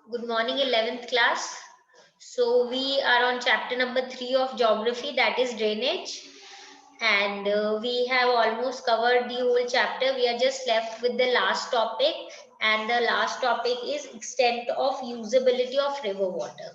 Good morning, 11th class. So, we are on chapter number 3 of geography, that is drainage. And we have almost covered the whole chapter. We are just left with the last topic. And the last topic is extent of usability of river water.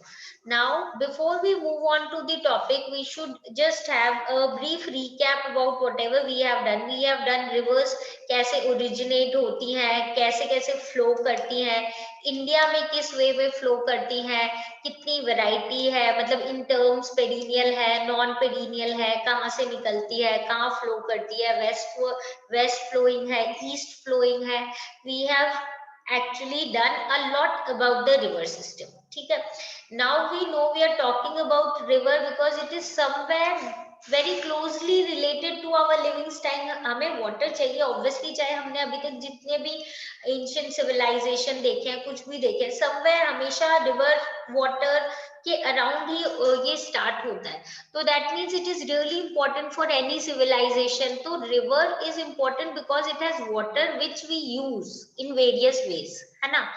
Now, before we move on to the topic, we should just have a brief recap about whatever we have done. We have done rivers कैसे originate होती हैं, कैसे कैसे flow करती हैं, India में किस वे में फ्लो करती हैं, कितनी वैरायटी है, मतलब इन टर्म्स पेरिनियल है, नॉन पेरिनियल है, कहाँ से निकलती है, कहाँ फ्लो करती है, वेस्ट फ्लोइंग है, ईस्ट फ्लोइंग है. We have actually done a lot about the river system. ठीक है. Now we know we are talking about river because it is somewhere very closely related to our living style. हमें water चाहिए obviously, चाहे हमने अभी तक जितने भी एंशियंट सिविलाइजेशन देखे हैं, कुछ भी देखे हैं, समवेयर हमेशा रिवर वाटर के अराउंड ही ये स्टार्ट होता है. तो that means it is really important for any civilization. तो river is important because it has water which we use in various ways, है ना.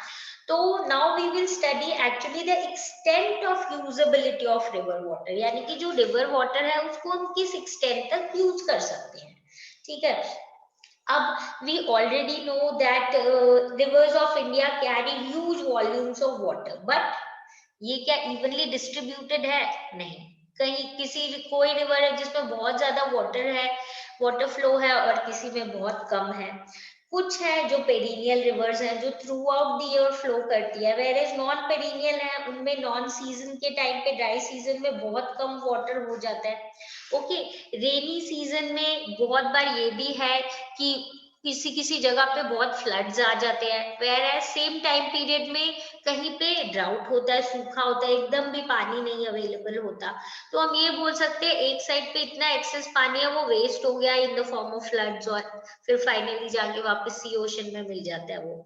तो now we will study actually the extent of usability of river water, यानी कि जो river water है उसको हम किस एक्सटेंट तक यूज कर सकते हैं. ठीक है. अब we already know that rivers of India carry huge volumes of water, but ये क्या इवनली डिस्ट्रीब्यूटेड है? नहीं. कहीं किसी कोई रिवर है जिसमें बहुत ज्यादा वाटर है, वाटर फ्लो है, और किसी में बहुत कम है. कुछ है जो पेरिनियल रिवर्स हैं जो through out the year flow करती है, वेयर एज नॉन पेरिनियल है उनमें नॉन सीजन के टाइम पे, ड्राई सीजन में बहुत कम वाटर हो जाता है. ओके. रेनी सीजन में बहुत बार ये भी है कि किसी किसी जगह पे बहुत फ्लड्स आ जाते हैं, whereas same time period में कहीं पे ड्राउट होता है, सूखा होता है, एकदम भी पानी नहीं अवेलेबल होता. तो हम ये बोल सकते हैं एक साइड पे इतना एक्सेस पानी है वो वेस्ट हो गया in the form of floods, और फिर फाइनली जाके वापस सी ओशन में मिल जाता है वो.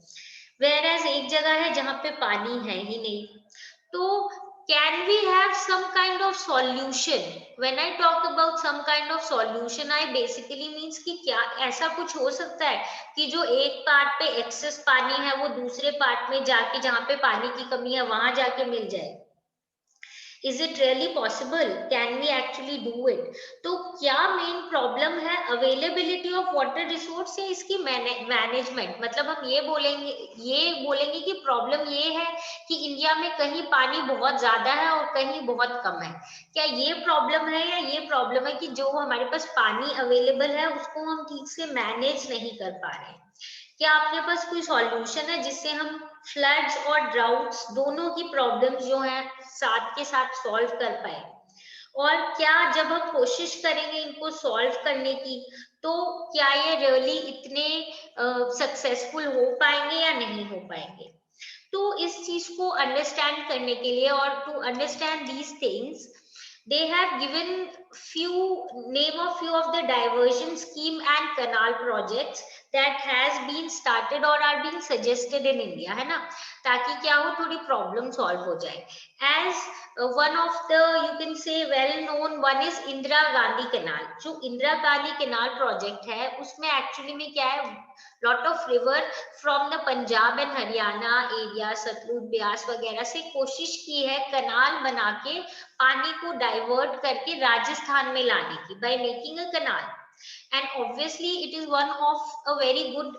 वेयर एज एक जगह है जहाँ पे पानी है ही नहीं. तो can we have some kind of solution? When I talk about some kind of solution, I basically means कि क्या ऐसा कुछ हो सकता है कि जो एक पार्ट पे एक्सेस पानी है वो दूसरे पार्ट में जाके, जहाँ पे पानी की कमी है वहां जाके मिल जाए? Is it really possible? Can we actually do it? तो क्या मेन प्रॉब्लम है, अवेलेबिलिटी ऑफ वाटर रिसोर्स या इसकी मैनेजमेंट? मतलब हम ये बोलेंगे कि प्रॉब्लम ये है कि इंडिया में कहीं पानी बहुत ज्यादा है और कहीं बहुत कम है. क्या ये प्रॉब्लम है, या ये प्रॉब्लम है कि जो हमारे पास पानी अवेलेबल है उसको हम ठीक से मैनेज नहीं कर पा रहे हैं? क्या आपके पास कोई सॉल्यूशन है जिससे हम फ्लड्स और ड्राउट्स दोनों की प्रॉब्लम्स जो है साथ के साथ सॉल्व कर पाए? और क्या जब हम कोशिश करेंगे इनको सॉल्व करने की, तो क्या ये रियली इतने सक्सेसफुल हो पाएंगे या नहीं हो पाएंगे? तो इस चीज को अंडरस्टैंड करने के लिए, और to understand these things, they have given few name of few of the diversion scheme and canal projects that has been started or are being suggested in India, है ना, ताकि क्या हो, थोड़ी प्रॉब्लम सॉल्व हो जाए. As one of the you can say well known one is Indira Gandhi canal. जो Indira Gandhi canal project है उसमें एक्चुअली में क्या है, lot of river from the Punjab and Haryana area, Sutlej Beas वगैरह से कोशिश की है कनाल बना के पानी को डाइवर्ट करके राजस्थान में लाने की, by making a canal. And obviously it is one of a very good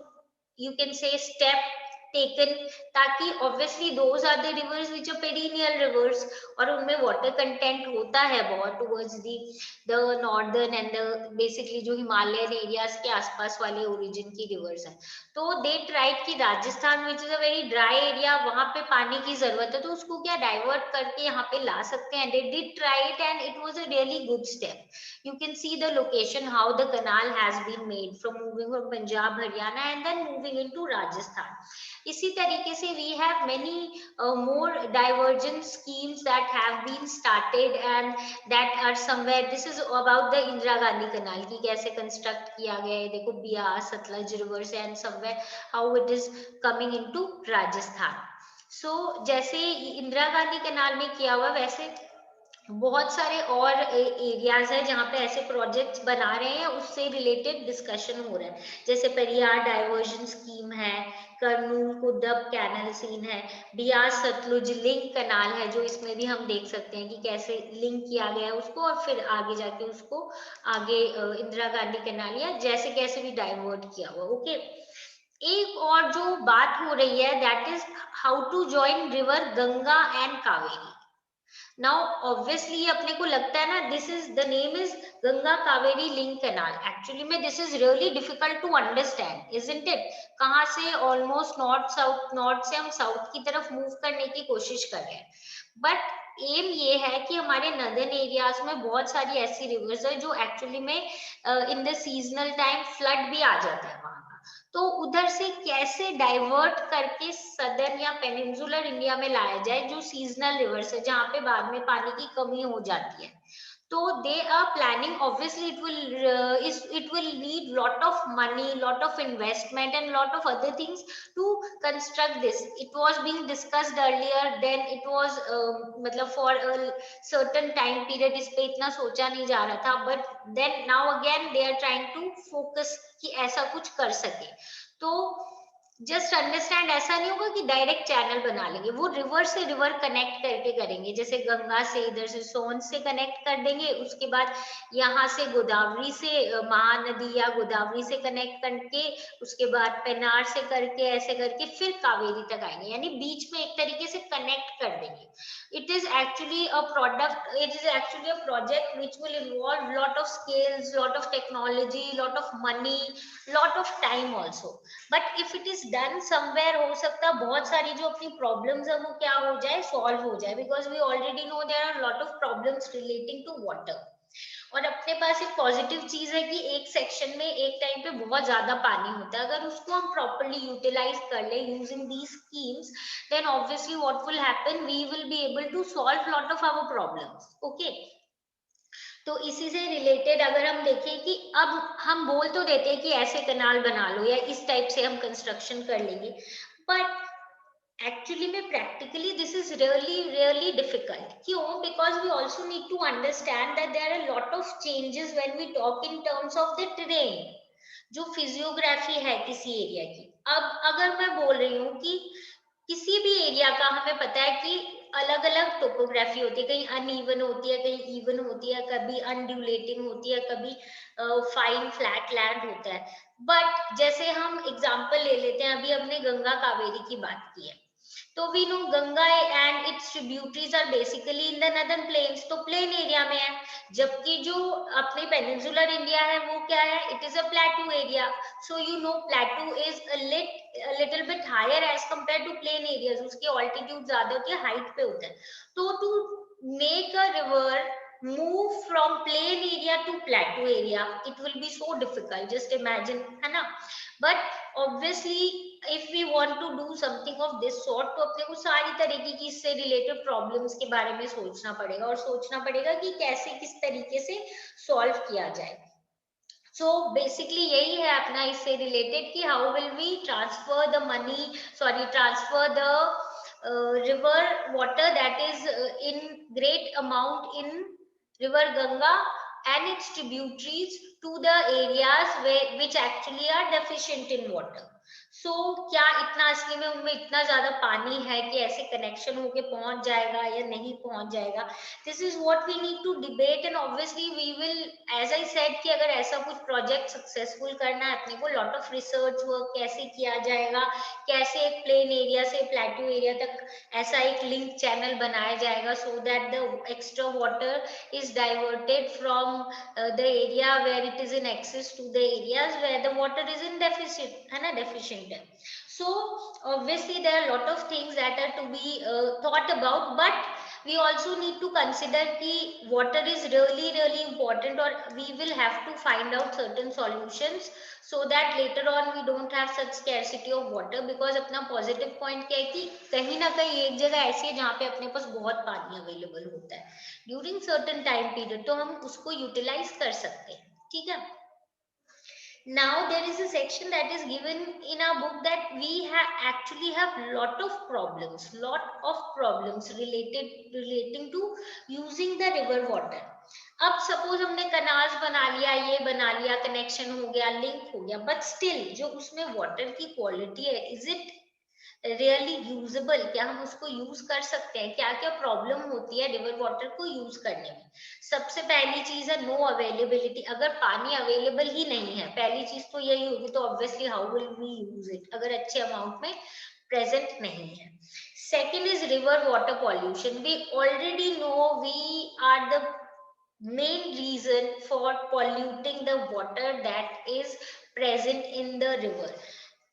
you can say step taken, ताकि obviously those are the rivers which are perennial rivers और उनमें water content होता है बहुत towards the northern and the basically जो Himalayan areas के आसपास वाले origin की rivers हैं. तो they tried कि Rajasthan which is a very dry area, वहां पे पानी की जरूरत है, तो उसको क्या डाइवर्ट करके यहाँ पे ला सकते हैं. they did try it and it was a really good step. You can see the location how the canal has been made from moving from Punjab, Haryana and then moving into Rajasthan. इसी तरीके से we have many more divergent schemes that have been started and that are somewhere. This is about the Indira Gandhi Canal कि कैसे construct किया गया है. देखो Beas, Sutlej rivers and somewhere how it is coming into Rajasthan. So जैसे Indira Gandhi canal में किया हुआ, वैसे बहुत सारे और एरियाज है जहाँ पे ऐसे प्रोजेक्ट्स बना रहे हैं, उससे रिलेटेड डिस्कशन हो रहा है। जैसे पेरियार डाइवर्जन स्कीम है, करनूल कुदब कैनल सीन है, बियास सतलुज लिंक कनाल है, जो इसमें भी हम देख सकते हैं कि कैसे लिंक किया गया है उसको, और फिर आगे जाके उसको आगे इंदिरा गांधी कनाल या जैसे कैसे भी डाइवर्ट किया हुआ। ओके, एक और जो बात हो रही है that is how to join river Ganga and Kaveri. Now obviously अपने को लगता है ना, this is the name is Ganga Kaveri link canal, actually में this is really difficult to understand, isn't it? कहाँ से ऑलमोस्ट नॉर्थ साउथ, नॉर्थ से हम साउथ की तरफ मूव करने की कोशिश कर रहे हैं, बट एम ये है कि हमारे नदर्न एरियाज में बहुत सारी ऐसी रिवर्स है जो एक्चुअली में in the seasonal time flood भी आ जाता है वहां का। तो उधर से कैसे डाइवर्ट करके सदर्न या पेनिनसुलर इंडिया में लाया जाए, जो सीजनल रिवर्स है जहाँ पे बाद में पानी की कमी हो जाती है। तो they are planning, obviously it will need lot of money, lot of investment and lot of other things to construct this. It was being discussed earlier, then it was मतलब for a certain time period इस पे इतना सोचा नहीं जा रहा था, but then now again they are trying to focus कि ऐसा कुछ कर सके। तो जस्ट अंडरस्टैंड, ऐसा नहीं होगा कि डायरेक्ट चैनल बना लेंगे, वो रिवर से रिवर कनेक्ट करके करेंगे। जैसे गंगा से इधर से सोन से कनेक्ट कर देंगे, उसके बाद यहाँ से गोदावरी से महानदी या गोदावरी से कनेक्ट करके, उसके बाद पेनार से करके ऐसे करके फिर कावेरी तक आएंगे, यानी बीच में एक तरीके से कनेक्ट कर देंगे। it is actually a product, it is actually a project which will involve lot of skills, lot of technology, lot of money, lot of time also, but if it is done somewhere, हो सकता है बहुत सारी जो अपनी problems है वो क्या हो जाए, सॉल्व हो जाए, because we already know there are lot of problems relating to water. और अपने पास एक पॉजिटिव चीज है कि एक सेक्शन में एक टाइम पे बहुत ज्यादा पानी होता है, अगर उसको हम प्रॉपरली यूटिलाइज कर ले using the schemes, then obviously what will happen, we will be able to solve lot of our problems। okay, तो इसी से रिलेटेड अगर हम देखें कि अब हम बोल तो देते हैं कि ऐसे कनाल बना लो या इस टाइप से हम कंस्ट्रक्शन कर लेंगे, बट एक्चुअली में practically this is really really difficult. क्यों? Because we also need to understand that there are lot of changes when we talk in terms of the terrain, जो फिजियोग्राफी है किसी area की। अब अगर मैं बोल रही हूँ कि किसी भी एरिया का हमें पता है कि अलग अलग टोपोग्राफी होती है, कहीं अनइवन होती है, कहीं इवन होती है, कभी अनड्यूलेटिंग होती है, कभी फाइन फ्लैट लैंड होता है। बट जैसे हम एग्जांपल ले लेते हैं, अभी हमने गंगा कावेरी की बात की है, तो we know Ganga and its tributaries are basically in the northern plains, तो प्लेन एरिया में है, जबकि जो अपने पेनिनसुलर इंडिया है वो क्या है, it is a प्लेटू area. So you know प्लेटू is a little bit higher as compared to plain areas, उसकी ऑल्टीट्यूड ज्यादा होती है, हाइट पे होता है। तो to make a river move from plain area to plateau area, it will be so difficult, just imagine, है ना? but obviously if we want to do something of this sort, तो अपने को सारी तरीके की इससे रिलेटेड प्रॉब्लम्स के बारे में सोचना पड़ेगा, और सोचना पड़ेगा कि कैसे किस तरीके से सॉल्व किया जाए। सो बेसिकली यही है अपना इससे रिलेटेड कि how will we transfer the money, sorry transfer the river water that is in great amount in river Ganga and its tributaries to the areas which actually are deficient in water। सो क्या इतना असली में उनमें इतना ज्यादा पानी है कि ऐसे कनेक्शन होके पहुंच जाएगा या नहीं पहुंच जाएगा? This is what we need to debate, and obviously we will, as I said कि अगर ऐसा कुछ प्रोजेक्ट सक्सेसफुल करना है अपने को, लॉट ऑफ रिसर्च वर्क कैसे किया जाएगा, कैसे एक प्लेन एरिया से प्लेट्यू एरिया तक ऐसा एक लिंक चैनल बनाया जाएगा so that the extra water is diverted from the area where it is in excess to the areas where the water is in deficit, है ना, deficient है। So obviously there are a lot of things that are to be thought about, but we also need to consider कि water is really really important, or we will have to find out certain solutions so that later on we don't have such scarcity of water, because अपना positive point क्या है कि कहीं ना कहीं एक जगह ऐसी है जहाँ पे अपने पास बहुत पानी अवेलेबल होता है ड्यूरिंग सर्टेन टाइम पीरियड, तो हम उसको यूटिलाइज कर सकते हैं। ठीक है, Now there is a section that is given in our book that we actually have lot of problems relating to using the river water. अब सपोज हमने कनाल्स बना लिया, ये बना लिया, कनेक्शन हो गया, लिंक हो गया, बट स्टिल जो उसमें वाटर की क्वालिटी है, इज इट रियली यूजेबल? क्या हम उसको यूज कर सकते हैं? क्या क्या प्रॉब्लम होती है रिवर वाटर को यूज करने में? सबसे पहली चीज है नो अवेलेबिलिटी। अगर पानी अवेलेबल ही नहीं है, पहली चीज तो यही होगी, तो obviously how will we use it अगर अच्छे अमाउंट में प्रेजेंट नहीं है। Second is river water pollution. We already know we are the main reason for polluting the water that is present in the river.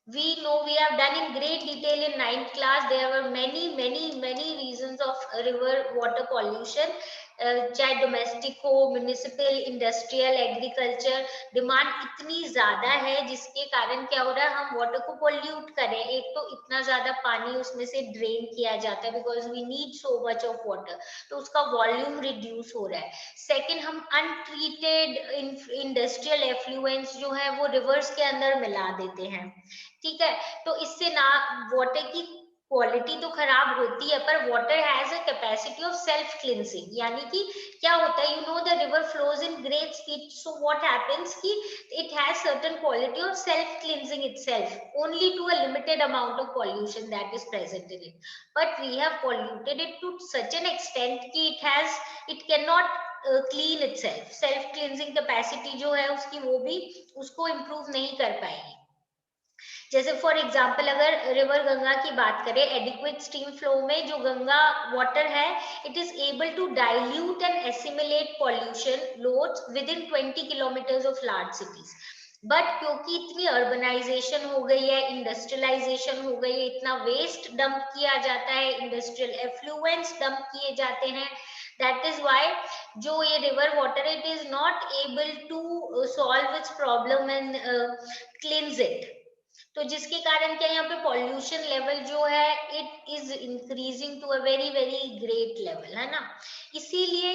We know, we have done in great detail in ninth class, there were many reasons of river water pollution, चाहे domestic हो, municipal, industrial, agriculture. Demand इतनी ज्यादा है जिसके कारण क्या हो रहा है, हम वाटर को पोल्यूट करें। एक तो इतना ज्यादा पानी उसमें से ड्रेन किया जाता है because we need so much of water, तो उसका वॉल्यूम रिड्यूस हो रहा है। सेकेंड, हम अनट्रीटेड इंडस्ट्रियल एफ्लुएंस जो है वो रिवर्स के अंदर मिला देते हैं, ठीक है। तो इससे ना वाटर की क्वालिटी तो खराब होती है, पर water has a capacity of self cleansing. यानी कि क्या होता है, you know the river flows in great speed, so what happens कि it has certain quality of self cleansing itself only to a limited amount of pollution that is present in it. But we have polluted it to such an extent कि it can not clean itself. Self cleansing capacity जो है उसकी, वो भी उसको improve नहीं कर पाएगी। जैसे फॉर एग्जाम्पल अगर रिवर गंगा की बात करें, एडिक्वेट स्ट्रीम फ्लो में जो गंगा वाटर है, it is able to dilute and assimilate pollution loads within 20 kilometres of large cities. But क्योंकि इतनी अर्बनाइजेशन हो गई है, इंडस्ट्रियलाइजेशन हो गई है, इतना वेस्ट डंप किया जाता है, इंडस्ट्रियल एफ्लुएंस डंप किए जाते हैं, दैट इज वाई जो ये river water, it is not able to solve its problem and cleans it. तो जिसके कारण क्या, यहाँ पे पॉल्यूशन लेवल जो है it is increasing to a very very great level, है ना। इसीलिए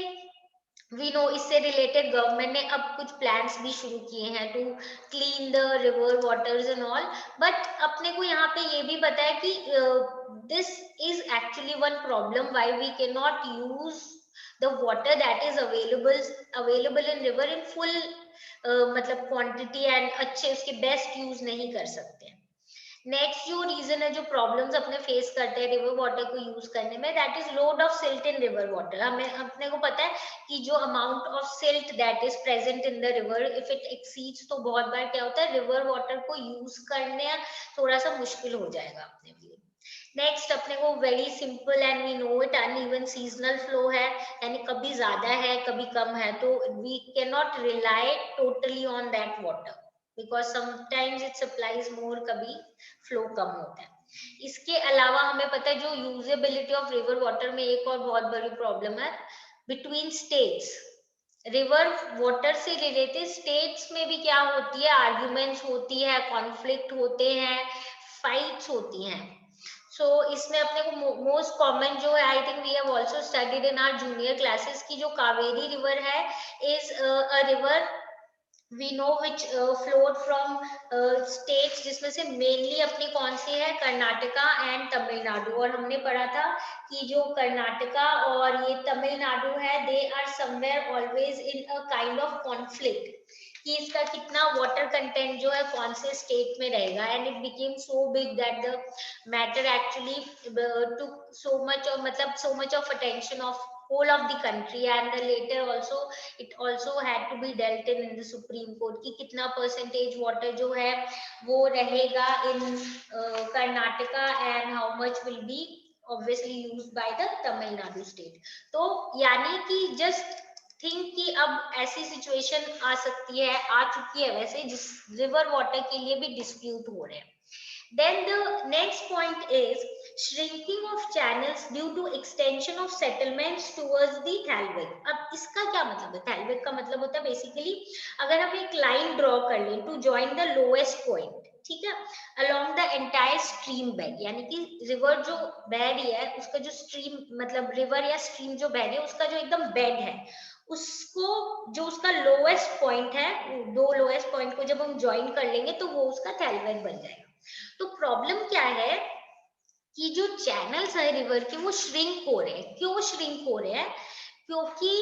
वी नो, इससे रिलेटेड गवर्नमेंट ने अब कुछ प्लान्स भी शुरू किए हैं to clean the river waters and all. But अपने को यहाँ पे ये भी पता है कि this is actually one problem why we can not use the water that is available in river in full मतलब क्वांटिटी, एंड अच्छे उसके बेस्ट यूज नहीं कर सकते। नेक्स्ट जो रीजन है, जो प्रॉब्लम्स अपने फेस करते हैं रिवर वाटर को यूज करने में, that is load of silt in river water. हमें अपने को पता है कि जो amount of silt that is present in the river, if it exceeds, तो बहुत बार क्या होता है, रिवर वाटर को यूज करने थोड़ा सा मुश्किल हो जाएगा अपने लिए। नेक्स्ट अपने को very simple and we know it, uneven seasonal flow है, यानी कभी ज्यादा है कभी कम है, तो we can not rely totally on that water because sometimes it supplies more, कभी फ्लो कम होता है। इसके अलावा हमें पता है जो यूजेबिलिटी ऑफ रिवर वाटर में एक और बहुत बड़ी प्रॉब्लम है, बिटवीन स्टेट्स। रिवर वाटर से रिलेटेड स्टेट्स में भी क्या होती है, आर्ग्यूमेंट्स होती है, कॉन्फ्लिक्ट होते हैं, फाइट्स होती हैं। सो इसमें अपने को मोस्ट कॉमन जो है, I think we have also studied in our junior classes की जो कावेरी रिवर है, is a river we know which flowed from states, जिसमें से मेनली अपनी कौन सी है, कर्नाटका एंड तमिलनाडु। और हमने पढ़ा था कि जो कर्नाटका और ये तमिलनाडु है, they are somewhere always in a kind of conflict कि इसका कितना वाटर कंटेंट जो है कौन से स्टेट में रहेगा, and it became so big that the matter actually took so much of मतलब so much of attention of whole of the country, and the later also it also had to be dealt in the supreme court कि कितना percentage water जो है वो रहेगा in Karnataka and how much will be obviously used by the Tamil Nadu state। तो यानी कि just think कि अब ऐसी सिचुएशन आ सकती है, आ चुकी है वैसे, जिस रिवर वाटर के लिए भी डिस्प्यूट हो रहे हैं। Then the next point is shrinking of channels due to extension of settlements towards the thalweg। अब इसका क्या मतलब है, thalweg का मतलब होता है बेसिकली, अगर हम एक लाइन ड्रॉ कर लें to join the lowest point, ठीक है, along the entire stream bed, यानी कि रिवर जो बह रही है उसका जो स्ट्रीम मतलब रिवर या स्ट्रीम जो बह रही है उसका जो एकदम बेड है उसको, जो उसका लोएस्ट पॉइंट है, दो लोएस्ट पॉइंट को जब हम ज्वाइन कर लेंगे तो वो उसका थैलवेट बन जाएगा। तो प्रॉब्लम क्या है कि जो चैनल्स है रिवर के वो श्रिंक हो रहे हैं। क्यों श्रिंक हो रहे हैं? क्योंकि,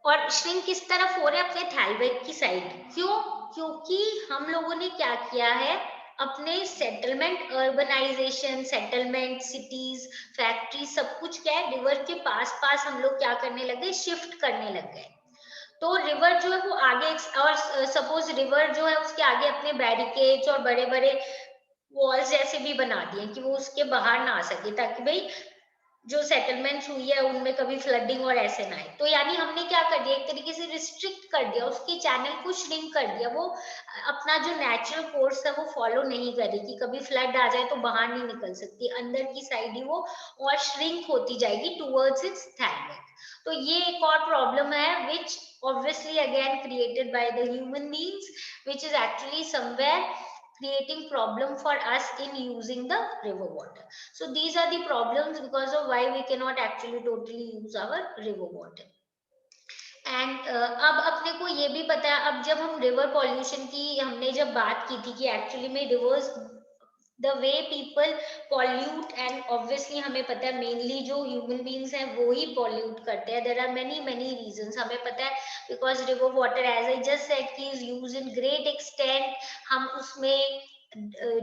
और श्रिंक किस तरफ हो रहे हैं? अपने थैलवेट की साइड। क्यों? क्योंकि हम लोगों ने क्या किया है, अपने settlement, urbanisation, settlement, cities, factory, सब कुछ क्या है रिवर के पास पास हम लोग क्या करने लग गए, शिफ्ट करने लग गए। तो रिवर जो है वो आगे, और सपोज रिवर जो है उसके आगे अपने बैरिकेड्स और बड़े बड़े वॉल्स जैसे भी बना दिए कि वो उसके बाहर ना आ सके, ताकि भाई जो सेटलमेंट्स हुई है उनमें कभी फ्लडिंग और ऐसे ना आए। तो यानी हमने क्या कर दिया, एक तरीके से रिस्ट्रिक्ट कर दिया, उसके चैनल को श्रिंक कर दिया। वो अपना जो नेचुरल कोर्स है वो फॉलो नहीं करेगी, कभी फ्लड आ जाए तो बाहर नहीं निकल सकती, अंदर की साइड ही वो और श्रिंक होती जाएगी टूवर्ड्स इट्स थैलवेट। तो ये एक और प्रॉब्लम है विच obviously again created by the human beings, which is actually somewhere creating problem for us in using the river water. So these are the problems because of why we cannot actually totally use our river water. And अब अपने को ये भी पता है, अब जब हम रिवर पॉल्यूशन की हमने जब बात की थी कि एक्चुअली में reverse, the way people pollute, and obviously हमें पता है मेनली जो ह्यूमन बींग्स हैं वो ही पॉल्यूट करते हैं। There are many many reasons, हमें पता है because river water as I just said कि is use in great extent. हम उसमें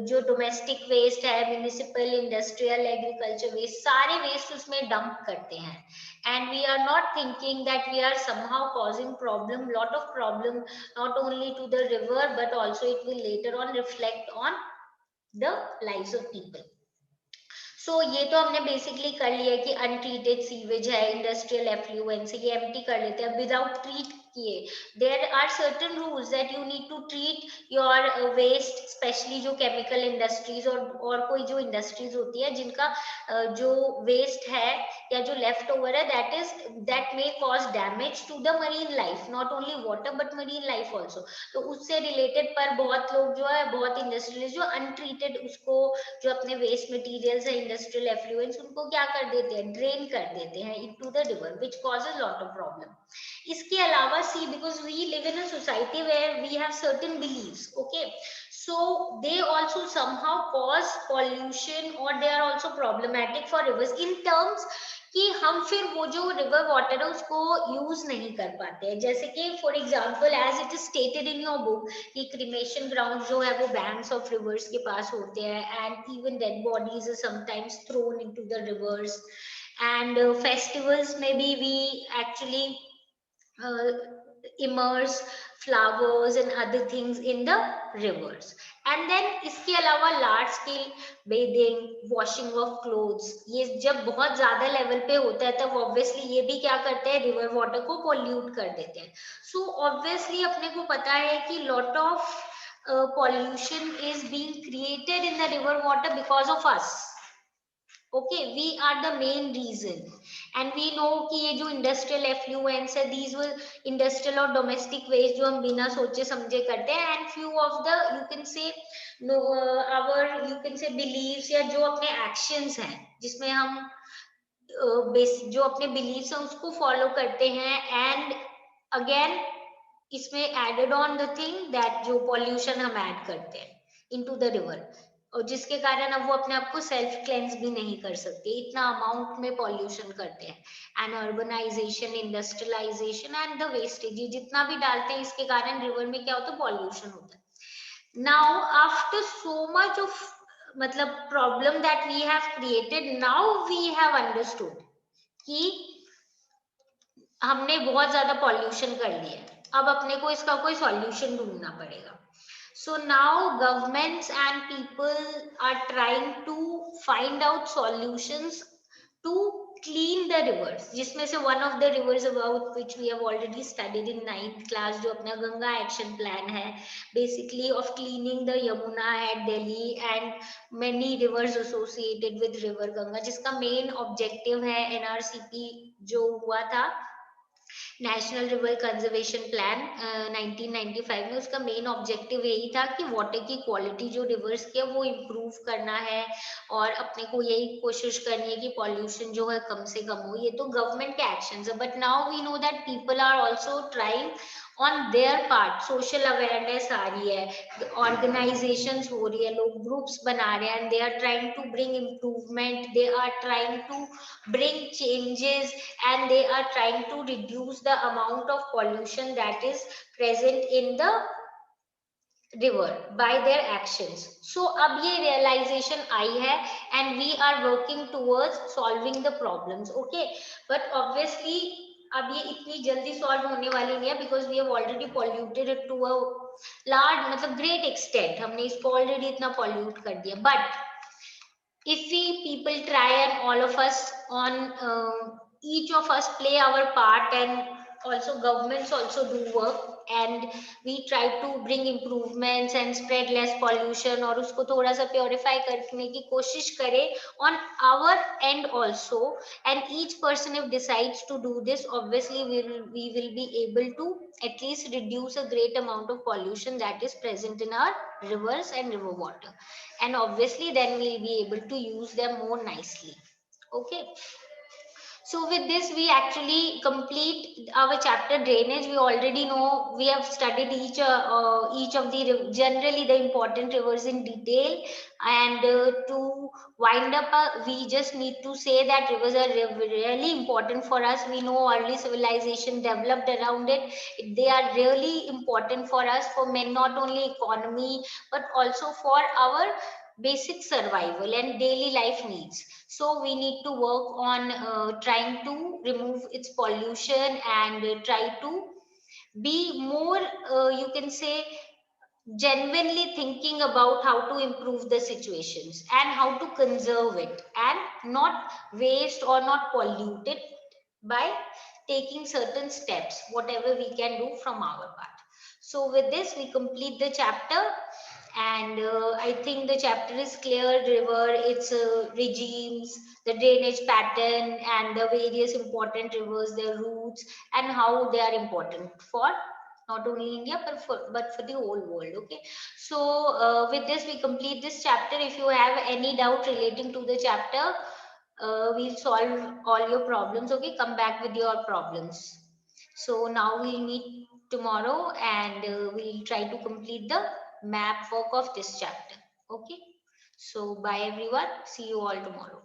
जो डोमेस्टिक वेस्ट है, म्यूनिसिपल, इंडस्ट्रियल, एग्रीकल्चर वेस्ट, सारे वेस्ट उसमें डंप करते हैं। And we are not thinking that we are somehow causing problem, lot of problem, not only to the river but also it will later on reflect on the lives of people. सो ये तो हमने basically कर लिया कि untreated sewage है, industrial effluents, ये empty कर लेते हैं विदाउट ट्रीट किए। There are certain rules that you need to treat your waste, specially जो केमिकल इंडस्ट्रीज और कोई जो इंडस्ट्रीज होती है जिनका जो वेस्ट है या जो लेफ्ट ओवर है that may cause damage to the marine life, not only water but marine life also. तो उससे रिलेटेड पर बहुत लोग जो है, बहुत इंडस्ट्रीज जो अनट्रीटेड उसको, जो अपने वेस्ट मटेरियल्स है, इंडस्ट्रियल एफ्लुएंस, उनको क्या कर देते हैं, ड्रेन कर देते हैं into the river, which causes lot of problem. इसके अलावा see, because we live in a society where we have certain beliefs, okay, so they also somehow cause pollution or they are also problematic for rivers in terms कि हम फिर वो जो river water है उसको use नहीं कर पाते हैं। जैसे कि for example as it is stated in your book कि क्रिमेशन ग्राउंड जो है वो बैंक्स ऑफ रिवर्स के पास होते हैं, and even dead bodies are sometimes thrown into the rivers, and festivals में भी we actually immerse flowers and other things in the rivers. And then इसके अलावा large scale bathing, washing of clothes, ये जब बहुत ज्यादा लेवल पे होता है तब obviously ये भी क्या करते हैं, river water को pollute कर देते हैं। So obviously अपने को पता है कि lot of pollution is being created in the river water because of us. Okay, we are the main reason, and we know कि ये जो इंडस्ट्रियल एफ्लुएंस है, दीज विल इंडस्ट्रियल और डोमेस्टिक वेस्ट जो हम बिना सोचे समझे करते हैं, and few of the you can say our you can say beliefs या जो अपने एक्शंस हैं जिसमें हम जो अपने बिलीव्स हैं उसको फॉलो करते हैं, एंड अगेन इसमें added on the thing that जो पॉल्यूशन हम ऐड करते हैं इनटू द रिवर, और जिसके कारण अब वो अपने आप को सेल्फ क्लेंस भी नहीं कर सकते, इतना अमाउंट में पॉल्यूशन करते हैं। And urbanisation, industrialisation and the wastage, ये जितना भी डालते हैं इसके कारण रिवर में क्या होता है, पॉल्यूशन होता है। Now after so much of मतलब problem that we have created, now we have understood कि हमने बहुत ज्यादा पॉल्यूशन कर लिया है, अब अपने को इसका कोई सॉल्यूशन ढूंढना पड़ेगा। So now governments and people are trying to find out solutions to clean the rivers, जिसमें से one of the rivers about which we have already studied in 9th class जो अपना गंगा एक्शन प्लान है, basically of cleaning the Yamuna at Delhi and many rivers associated with river Ganga, जिसका main objective है NRCP जो हुआ था national river conservation plan 1995 में उसका मेन ऑब्जेक्टिव यही था कि वाटर की क्वालिटी जो रिवर्स की है वो इम्प्रूव करना है, और अपने को यही कोशिश करनी है कि पॉल्यूशन जो है कम से कम हो। ये तो गवर्नमेंट के एक्शन है, but now we know that people are also trying on their part. Social awareness आ रही है, ऑर्गेनाइजेशंस हो रही है, लोग ग्रुप्स बना रहे हैं, and they are trying to bring improvement, they are trying to bring changes, and they are trying to reduce the amount of pollution that is present in the river by their actions. So अब ये realization आई है, and we are working towards solving the problems. Okay, but obviously अब ये इतनी जल्दी solve होने वाली नहीं है, because we have already polluted it to a large, मतलब great extent, हमने इसको ऑलरेडी इतना pollute कर दिया। But if we people try, and all of us on each of us play our part, and also governments also do work, and we try to bring improvements and spread less pollution, और उसको थोड़ा सा purify करने की कोशिश करें on our end also, and each person if decides to do this, obviously we will be able to at least reduce a great amount of pollution that is present in our rivers and river water, and obviously then we'll be able to use them more nicely. Okay, so with this we actually complete our chapter drainage. We already know, we have studied each of the generally the important rivers in detail, and to wind up, we just need to say that rivers are really important for us. We know early civilization developed around it. They are really important for us, for men, not only economy but also for our basic survival and daily life needs. So we need to work on trying to remove its pollution, and try to be more, you can say, genuinely thinking about how to improve the situations and how to conserve it, and not waste or not pollute it by taking certain steps, whatever we can do from our part. So with this we complete the chapter, and I think the chapter is clear: river, its regimes, the drainage pattern, and the various important rivers, their routes, and how they are important for not only India but for the whole world. Okay, so with this we complete this chapter. If you have any doubt relating to the chapter, we'll solve all your problems. Okay, come back with your problems. So now we'll meet tomorrow, and we'll try to complete the map work of this chapter. Okay, so bye everyone, see you all tomorrow.